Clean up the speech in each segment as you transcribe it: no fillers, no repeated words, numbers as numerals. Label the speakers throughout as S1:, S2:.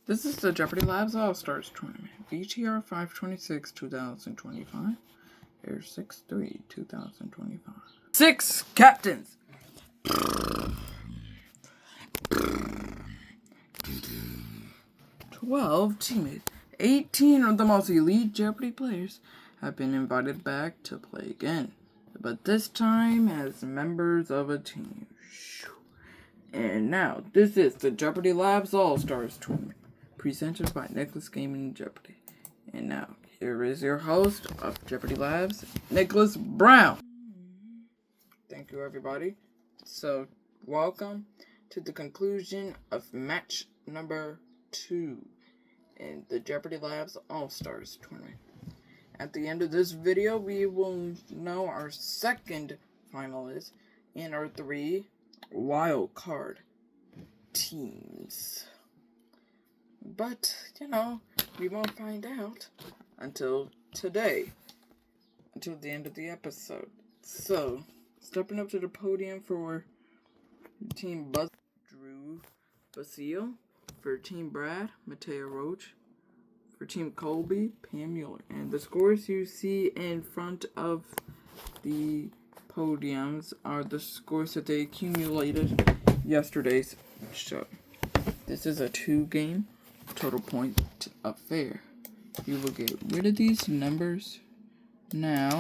S1: This is the Jeopardy Labs All Stars Tournament. VTR 526 2025. Air 6-3 2025. 6 captains. 12 teammates. 18 of the most elite Jeopardy players have been invited back to play again, but this time as members of a team. And now, this is the Jeopardy Labs All-Stars Tournament, presented by Nicholas Gaming Jeopardy. And now, here is your host of Jeopardy Labs, Nicholas Brown. Thank you, everybody. So, welcome to the conclusion of match number 2 in the Jeopardy Labs All-Stars Tournament. At the end of this video, we will know our second finalist and our 3 wildcard teams. But, we won't find out until today, until the end of the episode. So, stepping up to the podium for Team Buzz, Drew Basile. For Team Brad, Mateo Roach. For Team Colby, Pam Mueller. And the scores you see in front of the podiums are the scores that they accumulated yesterday's show. This is a 2-game total point affair. We will get rid of these numbers now,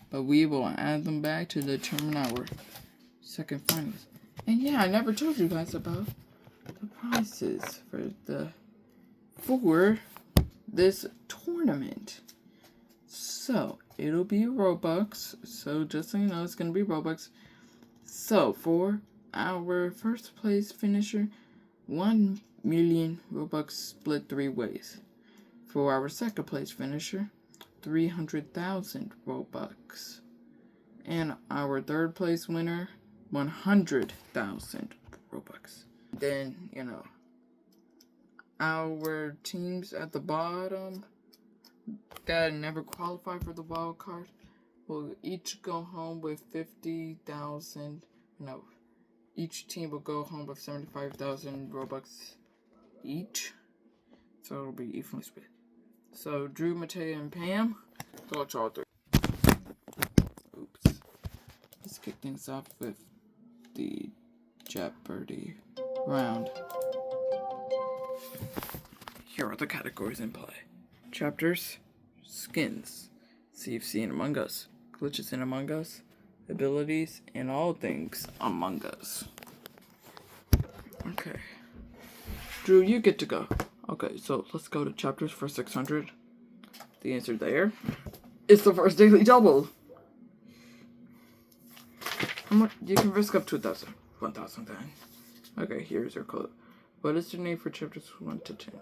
S1: but we will add them back to determine our second finalist. And yeah, I never told you guys about the prizes for this tournament. So, it'll be Robux. So, just so you know, it's going to be Robux. So, for our first place finisher, 1 million Robux split 3 ways. For our second place finisher, 300,000 Robux. And our third place winner, 100,000 Robux. Then, our teams at the bottom that never qualify for the wild card will each go home with 50,000. No, each team will go home with 75,000 Robux each. So it'll be evenly split. So Drew, Mateo, and Pam, go to all 3. Oops. Let's kick things off with the Jeopardy round. Here are the categories in play. Chapters, skins, see if seen Among Us, glitches in Among Us, abilities, and all things Among Us. Okay. Drew, you get to go. Okay, so let's go to chapters for 600. The answer there is the first daily double. You can risk up to 1,000 then. Okay, here's your clue. What is the name for chapters 1 to 10?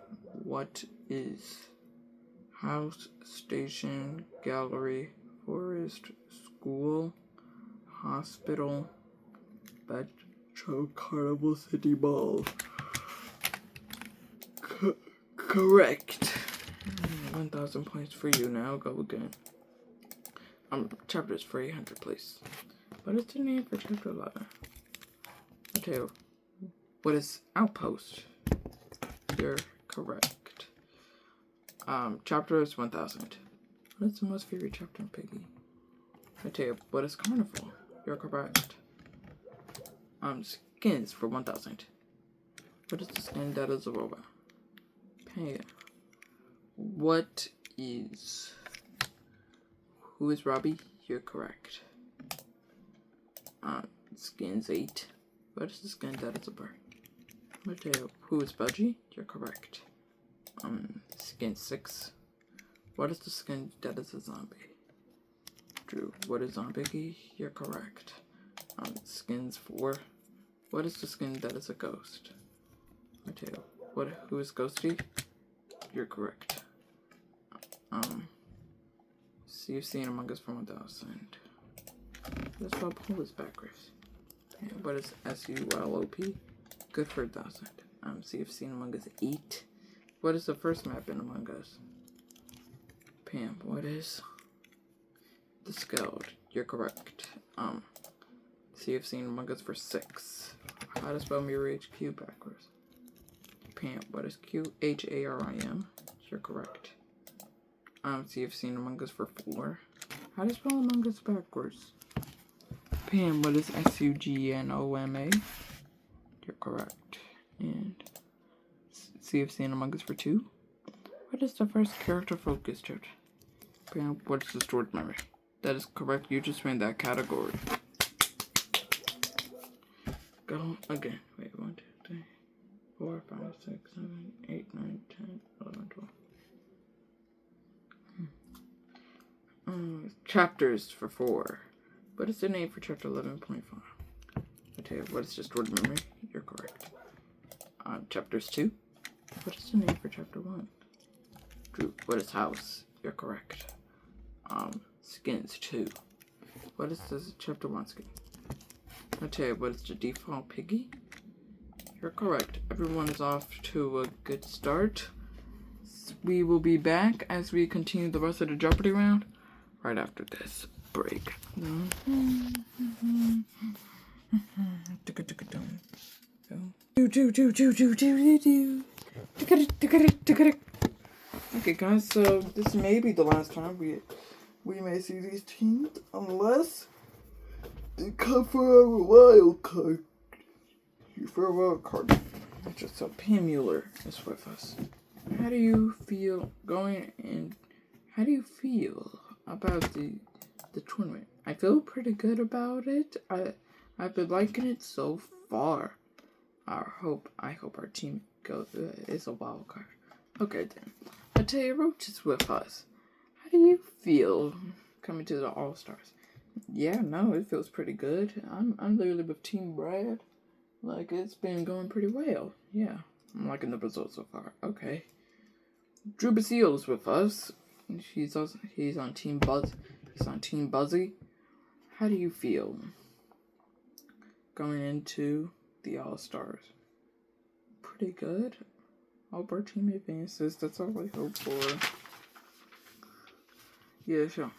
S1: What is house, station, gallery, forest, school, hospital, Metro Carnival City Mall? Correct. 1,000 points for you now. Go again. Chapters for 800, please. What is the name for chapter 11? Okay. What is outpost? You're correct. Chapter is 1,000. What is the most favorite chapter in Piggy? Mateo, what is carnival? You're correct. Skins for 1,000. What is the skin that is a robot? Pam. What is... Who is Robbie? You're correct. Skins 8. What is the skin that is a bird? Mateo, who is Budgie? You're correct. Skin 6. What is the skin that is a zombie? Drew, what is zombie? You're correct. Skins 4. What is the skin that is a ghost? Mateo, who is Ghosty? You're correct. See if seen Among Us for 1,000. Let's spell pull is backwards. And what is SULOP? Good for 1,000. See if seen Among Us 8. What is the first map in Among Us? Pam, what is the Skeld? You're correct. See if seen Among Us for 6. How to spell Mirror HQ backwards? Pam, what is QHARIM? You're correct. So you've seen Among Us for 4. How do you spell Among Us backwards? Pam, what is SUGNOMA? You're correct. And see you've seen Among Us for 2. What is the first character focus chart? Pam, what is the stored memory? That is correct. You just ran that category. Go again. Wait, 1, 2, 3, 4, 5, 6, 7, 8, 9, 10, 11, 12. Chapters for 4. What is the name for chapter 11.5? I tell you, what is just stored memory? You're correct. Chapters 2. What is the name for chapter 1? Drew, what is house? You're correct. Skins 2. What is this chapter 1 skin? I tell you, what is the default piggy? You're correct. Everyone is off to a good start. We will be back as we continue the rest of the Jeopardy round right after this break. Okay, guys, so this may be the last time we may see these teams unless they come for a wild card. For a wild card. Just so Pam Mueller is with us. How do you feel going in? How do you feel about the tournament? I feel pretty good about it. I've been liking it so far. I hope our team is a wild card. Okay then. Ataya Roach is with us. How do you feel coming to the All-Stars? Yeah, no, it feels pretty good. I'm literally with Team Brad. Like, it's been going pretty well. Yeah, I'm liking the results so far. Okay. Drew Basile is with us. He's on Team Buzz. He's on Team Buzzy. How do you feel going into the All-Stars? Pretty good. Hope our team advances. That's all I hope for. Yeah, sure.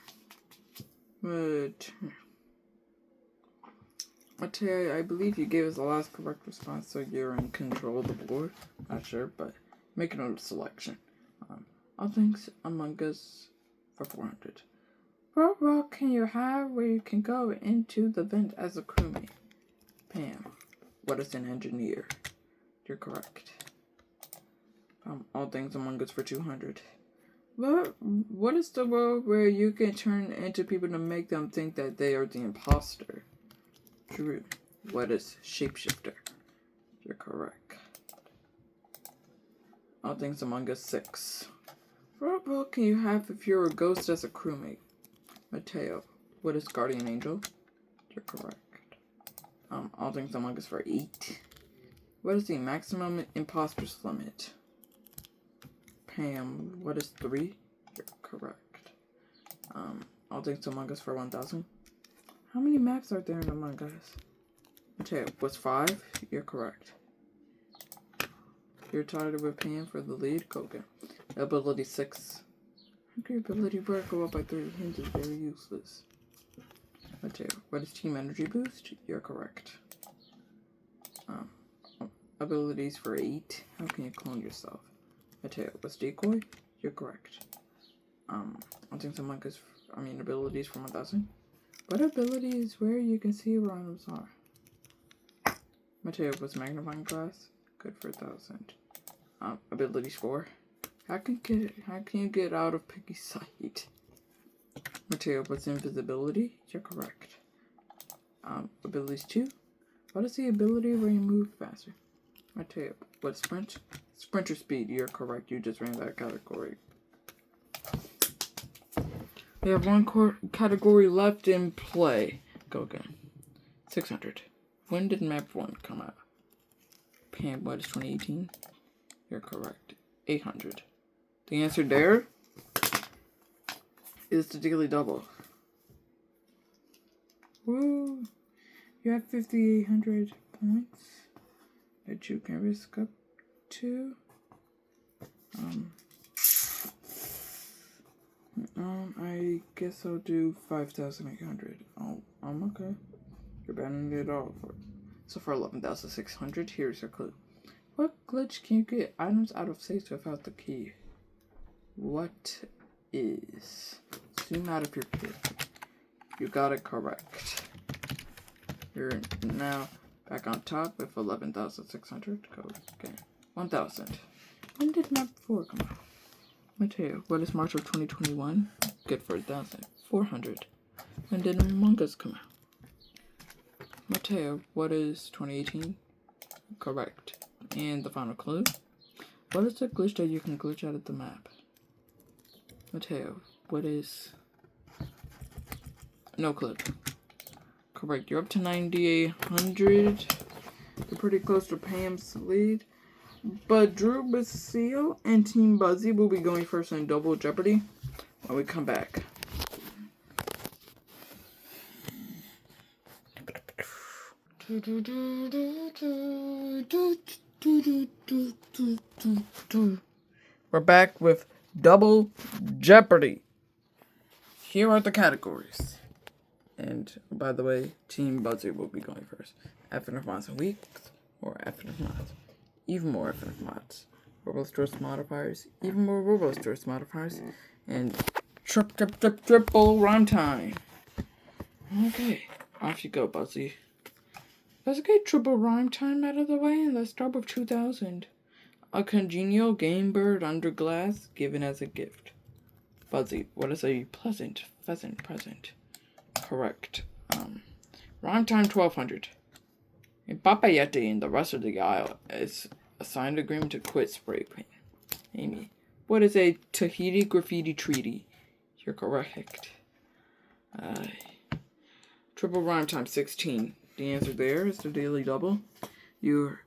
S1: But I believe you gave us the last correct response, so you're in control of the board. Not sure, but make a selection. All things Among Us for 400. What role can you have where you can go into the vent as a crewmate? Pam, what is an engineer? You're correct. All things Among Us for 200. What is the role where you can turn into people to make them think that they are the imposter? Drew, what is shapeshifter? You're correct. All things Among Us 6. What role can you have if you're a ghost as a crewmate? Mateo, what is guardian angel? You're correct. All things Among Us for 8. What is the maximum imposters limit? Pam, what is 3? You're correct. All things Among Us for 1,000. How many maps are there in Among Us? Mateo, what's 5? You're correct. You're tied with Pam for the lead? Go again. Ability 6. How can your ability bar go up by 30 hints is very useless. Mateo, what is team energy boost? You're correct. Abilities for 8. How can you clone yourself? Mateo, what's decoy? You're correct. I think Among Us, abilities for 1,000. What ability is where you can see where items are? Mateo, what's magnifying glass? Good for 1,000. Abilities 4. How can you get out of Piggy's sight? Mateo, what's invisibility? You're correct. Abilities 2. What is the ability where you move faster? Mateo, what's sprint? Sprinter speed. You're correct. You just ran that category. We have one category left in play. Go again. 600. When did map 1 come out? Pam, what is 2018? You're correct. 800. The answer there is the daily double. Woo! You have 5,800 points that you can risk up to. I guess I'll do 5,800. Okay. You're banning it all. So for 11,600, here's your clue. What glitch can you get items out of safes without the key? What is? Zoom out of your kit. You got it correct. You're now back on top with 11,600. Go again. 1,000. When did map 4 come out? Mateo, what is March of 2021? Good for 1,000. 400. When did Among Us come out? Mateo, what is 2018? Correct. And the final clue. What is the glitch that you can glitch out of the map? Mateo, what is... No clue. Correct. You're up to 9,800. You're pretty close to Pam's lead. But Drew Basile and Team Buzzy will be going first in Double Jeopardy when we come back. We're back with Double Jeopardy. Here are the categories. And by the way, Team Buzzy will be going first. FNF mods and weeks, or FNF mods. Even more FNF mods. RoboStress modifiers, even more RoboStress modifiers, and triple rhyme time. Okay, off you go, Buzzy. Let's get triple rhyme time out of the way, and let's start with 2,000. A congenial game bird under glass given as a gift. Buzzy, what is a pleasant pheasant present? Correct. Rhyme time 1,200. And Papa Yeti and the rest of the aisle is a signed agreement to quit spray paint. Amy, what is a Tahiti graffiti treaty? You're correct. Triple rhyme time 16. The answer there is the daily double. You're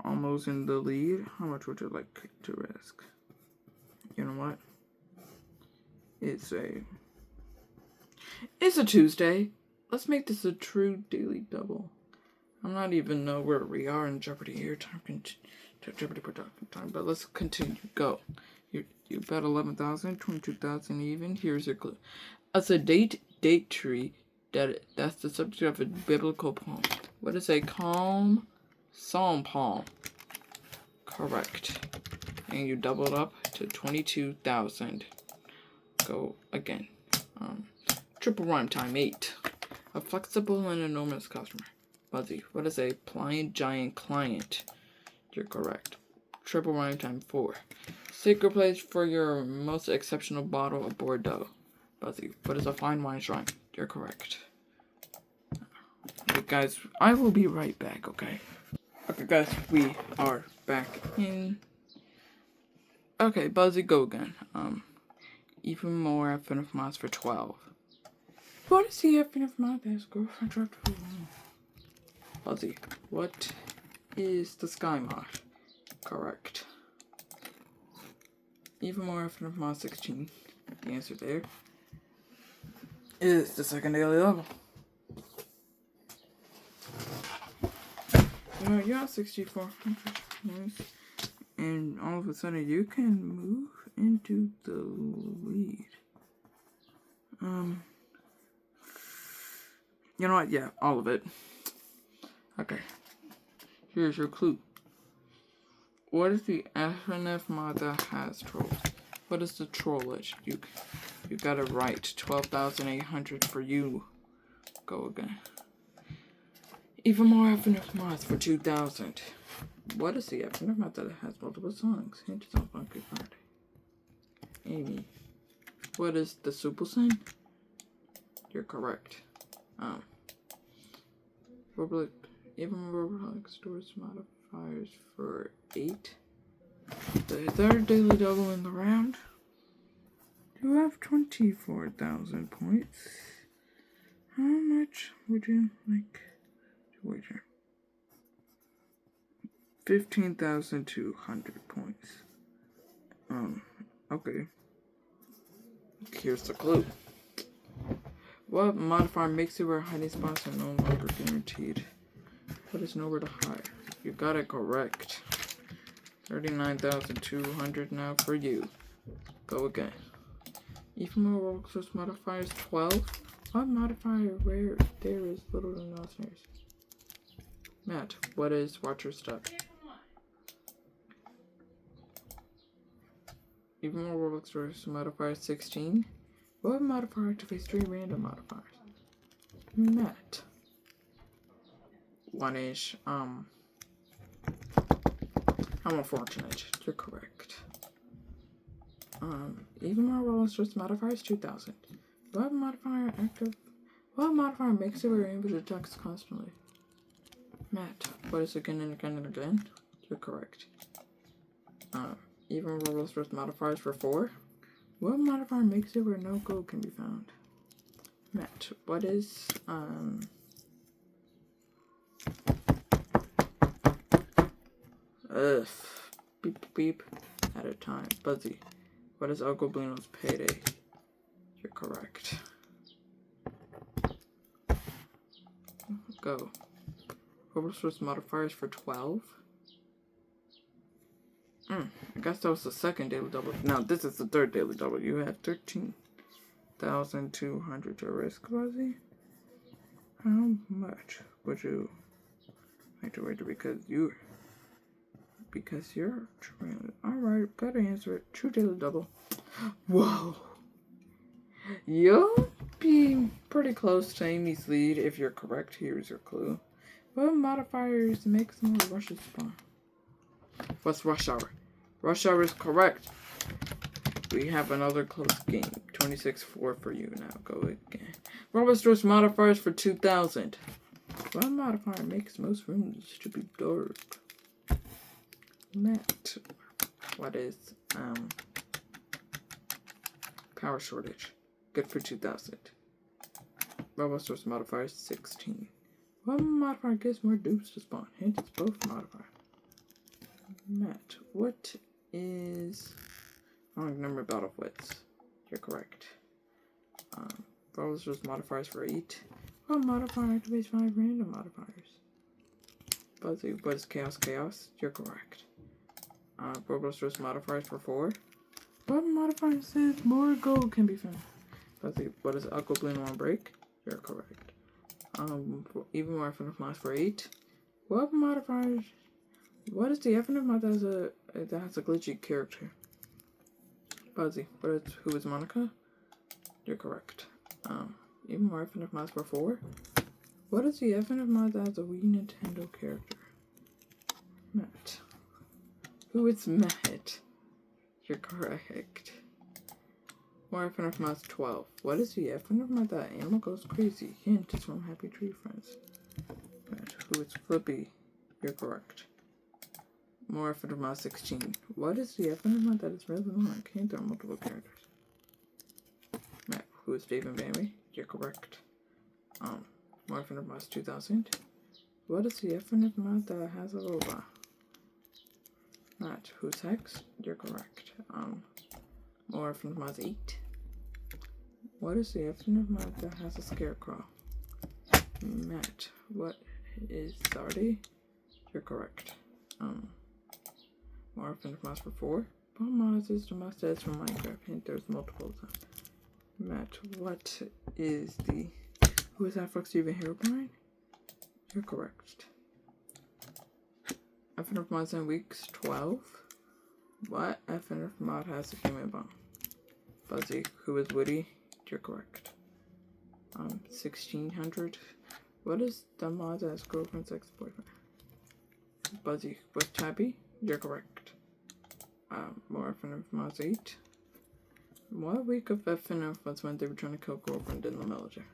S1: almost in the lead. How much would you like to risk? You know what? It's a Tuesday. Let's make this a true daily double. I'm not even know where we are in Jeopardy here. Jeopardy production time. But let's continue. Go. You bet 11,000, 22,000 even. Here's your clue. As a date tree that's the subject of a biblical poem. What is a calm psalm poem? Correct. And you doubled up to 22,000. Go again. Triple rhyme time 8. A flexible and enormous customer. Buzzy, what is a pliant giant client? You're correct. Triple rhyme time 4. Secret place for your most exceptional bottle of Bordeaux. Buzzy, what is a fine wine shrine? You're correct. Okay, guys, I will be right back, okay? Okay, guys, we are back in. Okay, Buzzy, go again. Even more FNF mods for 12. What is the FNF mod that's girlfriend dropped for one? Buzzy, what is the Sky mod? Correct. Even more FNF mod 16. The answer there is the second daily level. You're at 6,400 points, and all of a sudden you can move into the lead. You know what? Yeah, all of it. Okay. Here's your clue. What is the FNF mod that has trolls? What is the trollage? You got it right. 12,800 for you. Go again. Even more FNF mods for 2,000. What is the FNF mod that has multiple songs? Hint on Funky Friday. Amy, what is the Super Sin? You're correct. Even Roblox stores modifiers for 8. The third daily double in the round. You have 24,000 points. How much would you like to wager? 15,200 points. Okay. Here's the clue. What modifier makes it where hiding spots are no longer guaranteed? What is nowhere to hide? You got it correct. 39,200 now for you. Go again. Even more Roblox modifiers 12. What modifier where there is little to no snares? Matt, what is watch your step? Even more Roblox versus modifier 16. What modifier activates 3 random modifiers? Met. One is, I'm unfortunate. You're correct. Even more Roblox versus modifiers 2000. What modifier makes it where you're able to text constantly? Matt, what is again and again and again? You're correct. Even Roblox versus modifiers for 4. What modifier makes it where no gold can be found? Matt, what is, beep beep, at a time. Buzzy, what is Uncle Bruno's payday? You're correct. Go. Roblox versus modifiers for 12. I guess that was the second daily double. Now this is the third daily double. You have 13,200 to risk, Buzzy. How much would you like to wager? Because you're trying. Alright, gotta answer it. True daily double. Whoa. You'll be pretty close to Amy's lead if you're correct. Here's your clue. What modifiers make some more rushes spawn? What's rush hour? Rush hour is correct. We have another close game. 26-4 for you now. Go again. Roblox versus modifiers for 2000. What modifier makes most rooms to be dark? Matt. What is power shortage? Good for 2000. Roblox versus modifiers 16. What modifier gives more dupes to spawn? Hint, it's both modifiers. Matt, what is wrong number battle wits? You're correct. Roblox versus modifiers for 8. What modifier activates 5 random modifiers? Buzzy, what is chaos? You're correct. Roblox versus modifiers for 4. What modifier says more gold can be found? Buzzy, what is Uncle Bruno on break? You're correct. Even more FNF mods for 8. What modifiers? What is the FNF mod that has a glitchy character? Buzzy, who is Monica? You're correct. Even more FNF mods for 4. What is the FNF mod that has a Wii Nintendo character? Matt. Who is Matt? You're correct. More FNF mods 12. What is the FNF mod that animal goes crazy? Hint, it's from Happy Tree Friends. Matt. Who is Flippy? You're correct. More FNF mod 16. What is the FNF mod that is rather long? Hint, there are multiple characters. Matt. Who is Dave and Bambi? You're correct. More FNF mods 2000. What is the FNF mod that has a robot? Matt. Who's Hex? You're correct. More FNF mods 8. What is the FNF mod that has a scarecrow? Matt. What is Sardi? You're correct. More FNF mods for 4. What mods is the mod that's from Minecraft? Hint, there's multiple times. Matt. What is the... Who is that Fox Steven Herobrine? You're correct. FNF mods in weeks 12. What FNF mod has a human bomb? Buzzy, who is Woody? You're correct. 1600. What is the mod that has girlfriend's ex-boyfriend? Buzzy, what's Tabby? You're correct. More FNF mods 8. What week of FNF was when they were trying to kill girlfriend in the military?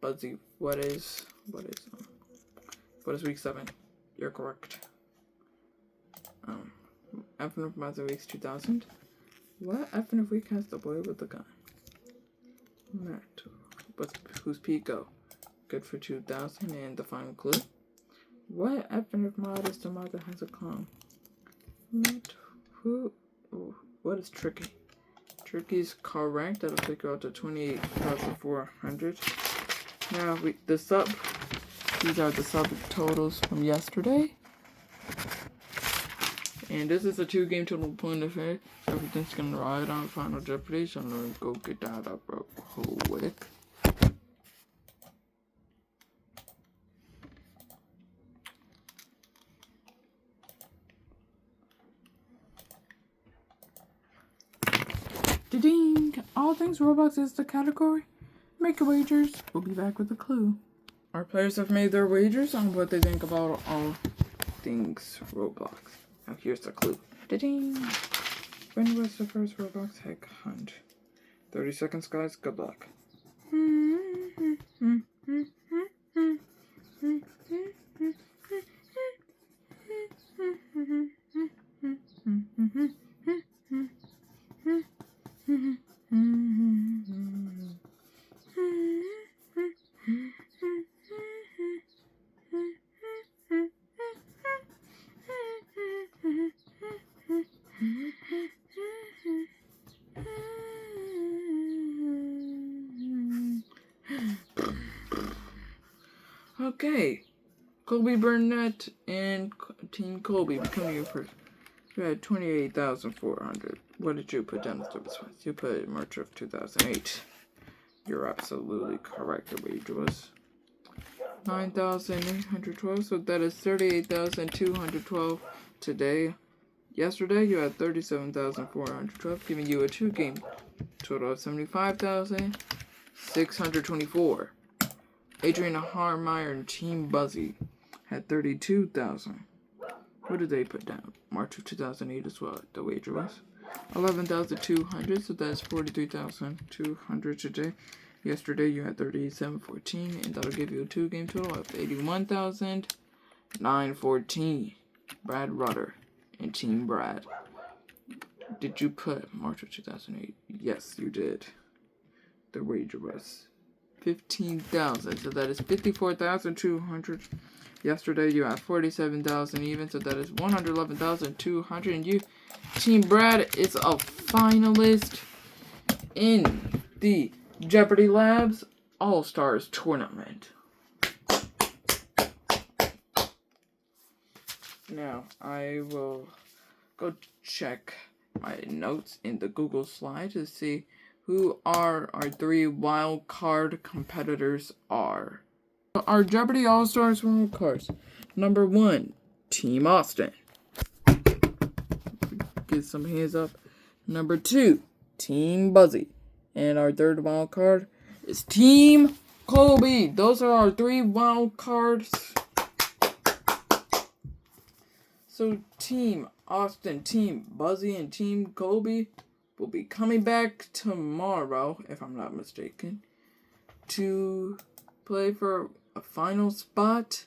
S1: Buzzy, what is week 7? You're correct. FNF mods of weeks 2000. What FNF week has the boy with the gun? Matt. Who's Pico? Good for 2000. And the final clue. What FNF mod is the mod that has a clone? Matt. What is Tricky? Tricky's correct. That'll take you out to 28,400. Now these are the sub totals from yesterday. And this is a 2-game total point of it. Everything's gonna ride on Final Jeopardy, so I'm gonna go get that up real quick. Ding! All things Roblox is the category. Make your wagers. We'll be back with a clue. Our players have made their wagers on what they think about all things Roblox. Now here's the clue. Ding! When was the first Roblox hack hunt? 30 seconds, guys. Good luck. Okay, Kobe Burnett and Team Kobe becoming your first. You had 28,400. What did you put down as the response? You put March of 2008. You're absolutely correct. The wager was 9,812, so that is 38,212 today. Yesterday, you had 37,412, giving you a 2-game total of 75,624. Adriana Harmeyer and Team Buzzy had 32,000. What did they put down? March of 2008 as well. The wager was 11,200, so that's 43,200 today. Yesterday you had 38,714, and that'll give you a 2-game total of 81,914. Brad Rutter and Team Brad. Did you put March of 2008? Yes, you did. The wager was 15,000, so that is 54,200. Yesterday you had 47,000 even, so that is 111,200. And you, Team Brad, is a finalist in the Jeopardy Labs All-Stars tournament. Now I will go check my notes in the Google slide to see who our 3 wild card competitors are. Our Jeopardy All-Stars wild cards. Number 1, Team Austin. Get some hands up. Number 2, Team Buzzy. And our 3rd wild card is Team Kobe. Those are our 3 wild cards. So Team Austin, Team Buzzy, and Team Kobe will be coming back tomorrow, if I'm not mistaken, to play for a final spot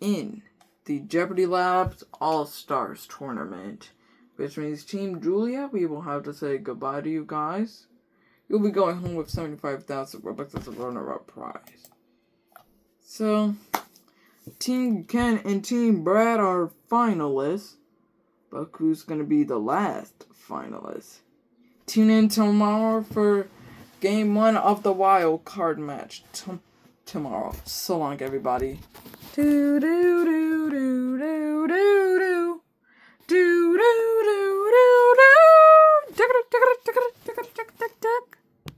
S1: in the Jeopardy Labs All-Stars tournament. Which means Team Julia, we will have to say goodbye to you guys. You'll be going home with 75,000 Robux as a runner-up prize. So, Team Ken and Team Brad are finalists. But who's going to be the last finalist? Tune in tomorrow for Game 1 of the Wildcard Match. Tomorrow. So long, everybody. Doo-doo.